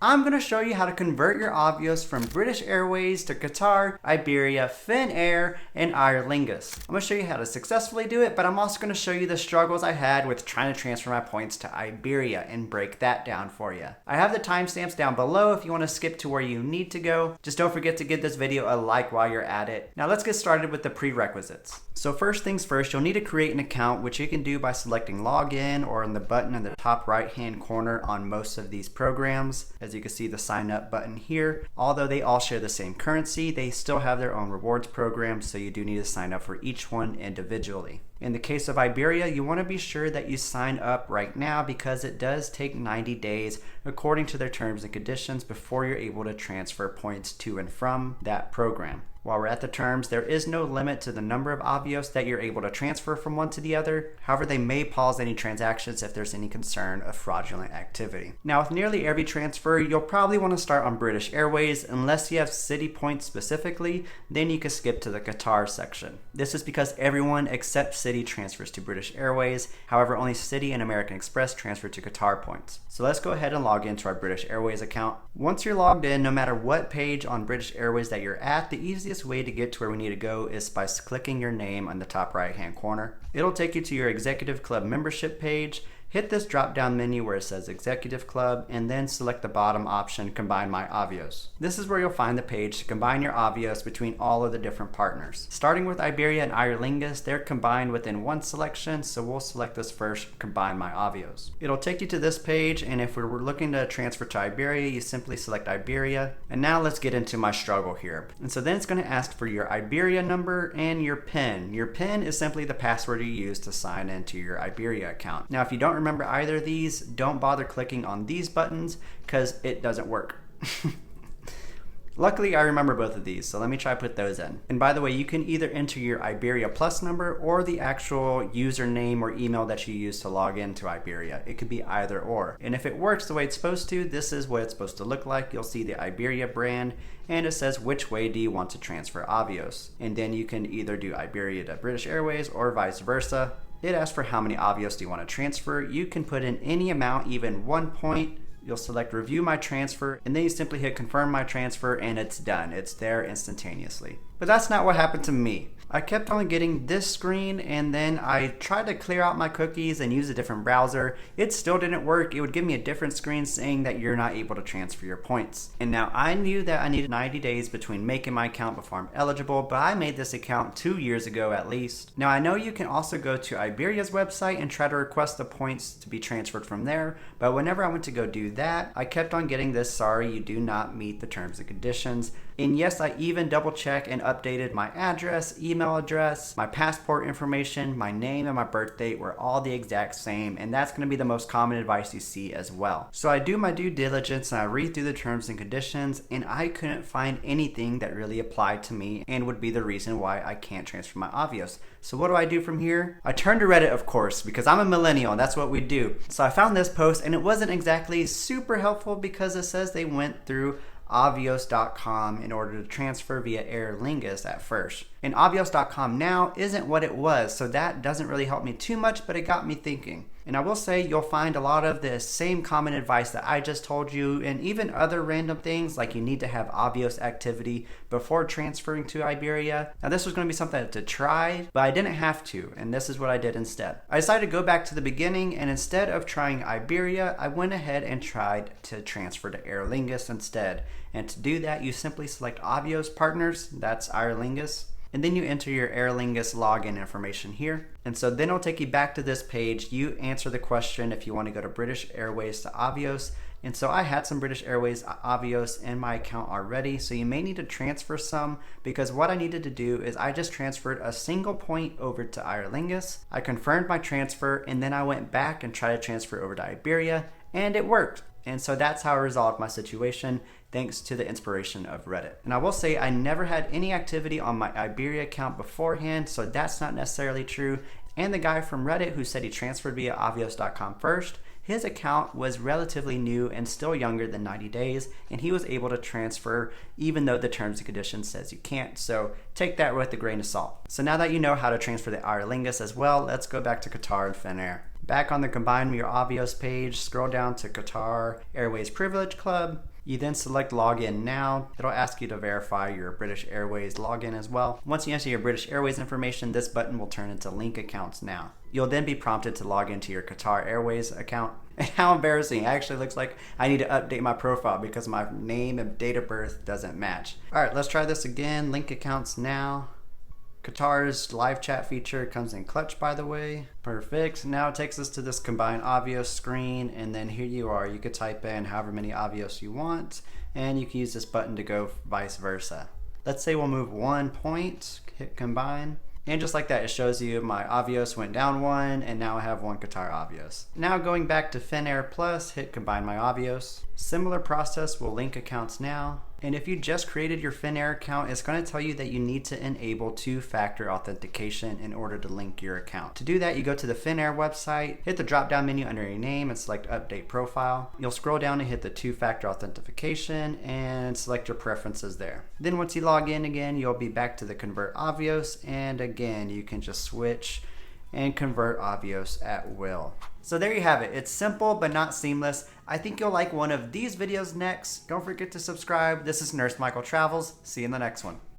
I'm going to show you how to convert your Avios from British Airways to Qatar, Iberia, Finnair, and Aer Lingus. I'm going to show you how to successfully do it, but I'm also going to show you the struggles I had with trying to transfer my points to Iberia and break that down for you. I have the timestamps down below if you want to skip to where you need to go. Just don't forget to give this video a like while you're at it. Now let's get started with the prerequisites. So first things first, you'll need to create an account, which you can do by selecting login or in the button in the top right hand corner on most of these programs. As you can see, the sign up button here. Although they all share the same currency, they still have their own rewards program, so you do need to sign up for each one individually. In the case of Iberia, you want to be sure that you sign up right now because it does take 90 days according to their terms and conditions before you're able to transfer points to and from that program. While we're at the terms, there is no limit to the number of Avios that you're able to transfer from one to the other. However, they may pause any transactions if there's any concern of fraudulent activity. Now, with nearly every transfer, you'll probably want to start on British Airways. Unless you have city points specifically, then you can skip to the Qatar section. This is because everyone except city transfers to British Airways. However, only City and American Express transfer to Qatar points. So let's go ahead and log into our British Airways account. Once you're logged in, no matter what page on British Airways that you're at, the easiest way to get to where we need to go is by clicking your name on the top right hand corner. It'll take you to your Executive Club membership page. Hit this drop down menu where it says Executive Club and then select the bottom option, Combine My Avios. This is where you'll find the page to combine your Avios between all of the different partners. Starting with Iberia and Aer Lingus, they're combined within one selection, so we'll select this first, Combine My Avios. It'll take you to this page, and if we're looking to transfer to Iberia, you simply select Iberia. And now let's get into my struggle here. And so then it's going to ask for your Iberia number and your PIN. Your PIN is simply the password you use to sign into your Iberia account. Now, if you don't remember either of these, don't bother clicking on these buttons because it doesn't work. Luckily, I remember both of these, so let me try to put those in. And by the way, you can either enter your Iberia Plus number or the actual username or email that you use to log into Iberia. It could be either or. And if it works the way it's supposed to, this is what it's supposed to look like. You'll see the Iberia brand, and it says which way do you want to transfer Avios. And then you can either do Iberia to British Airways or vice versa. It asks for how many Avios do you want to transfer. You can put in any amount, even 1 point. You'll select Review My Transfer, and then you simply hit Confirm My Transfer, and it's done. It's there instantaneously. But that's not what happened to me. I kept on getting this screen, and then I tried to clear out my cookies and use a different browser. It still didn't work. It would give me a different screen saying that you're not able to transfer your points. And now I knew that I needed 90 days between making my account before I'm eligible, but I made this account 2 years ago at least. Now I know you can also go to Iberia's website and try to request the points to be transferred from there, but whenever I went to go do that, I kept on getting this, sorry, you do not meet the terms and conditions. And yes, I even double checked and updated my address, email address, my passport information, my name, and my birth date were all the exact same, and that's going to be the most common advice you see as well. So I do my due diligence and I read through the terms and conditions, and I couldn't find anything that really applied to me and would be the reason why I can't transfer my Avios. So what do I do from here? I turn to Reddit, of course, because I'm a millennial and that's what we do. So I found this post, and it wasn't exactly super helpful because it says they went through avios.com in order to transfer via Aer Lingus at first. And avios.com now isn't what it was, so that doesn't really help me too much, but it got me thinking. And I will say you'll find a lot of the same common advice that I just told you, and even other random things like you need to have Avios activity before transferring to Iberia. Now this was going to be something to try, but I didn't have to, and this is what I did instead. I decided to go back to the beginning, and instead of trying Iberia, I went ahead and tried to transfer to Aer Lingus instead. And to do that, you simply select Avios Partners, that's Aer Lingus, and then you enter your Aer Lingus login information here. And so then it'll take you back to this page. You answer the question if you want to go to British Airways to Avios. And so I had some British Airways Avios in my account already, so you may need to transfer some, because what I needed to do is I just transferred a single point over to Aer Lingus. I confirmed my transfer, and then I went back and tried to transfer over to Iberia, and it worked. And so that's how I resolved my situation, thanks to the inspiration of Reddit. And I will say I never had any activity on my Iberia account beforehand, so that's not necessarily true. And the guy from Reddit who said he transferred via avios.com first, his account was relatively new and still younger than 90 days, and he was able to transfer even though the terms and conditions says you can't. So take that with a grain of salt. So now that you know how to transfer the Aer Lingus as well, let's go back to Qatar and Finnair. Back on the Combine Your Avios page, scroll down to Qatar Airways Privilege Club. You then select login now. It'll ask you to verify your British Airways login as well. Once you enter your British Airways information, this button will turn into link accounts now. You'll then be prompted to log into your Qatar Airways account. And how embarrassing. It actually looks like I need to update my profile because my name and date of birth doesn't match. All right, let's try this again. Link accounts now. Qatar's live chat feature comes in clutch, by the way. Perfect. Now it takes us to this combined Avios screen, and then here you are. You could type in however many Avios you want, and you can use this button to go vice versa. Let's say we'll move 1 point, hit combine. And just like that, it shows you my Avios went down 1, and now I have 1 Qatar Avios. Now going back to Finnair Plus, hit combine my Avios. Similar process, we'll link accounts now. And if you just created your Finnair account, it's going to tell you that you need to enable two-factor authentication in order to link your account. To do that, you go to the Finnair website, hit the drop-down menu under your name and select Update Profile. You'll scroll down and hit the two-factor authentication and select your preferences there. Then once you log in again, you'll be back to the Convert Avios, and again, you can just switch and convert Avios at will. So there you have it. It's simple but not seamless. I think you'll like one of these videos next. Don't forget to subscribe. This is Nurse Michael Travels. See you in the next one.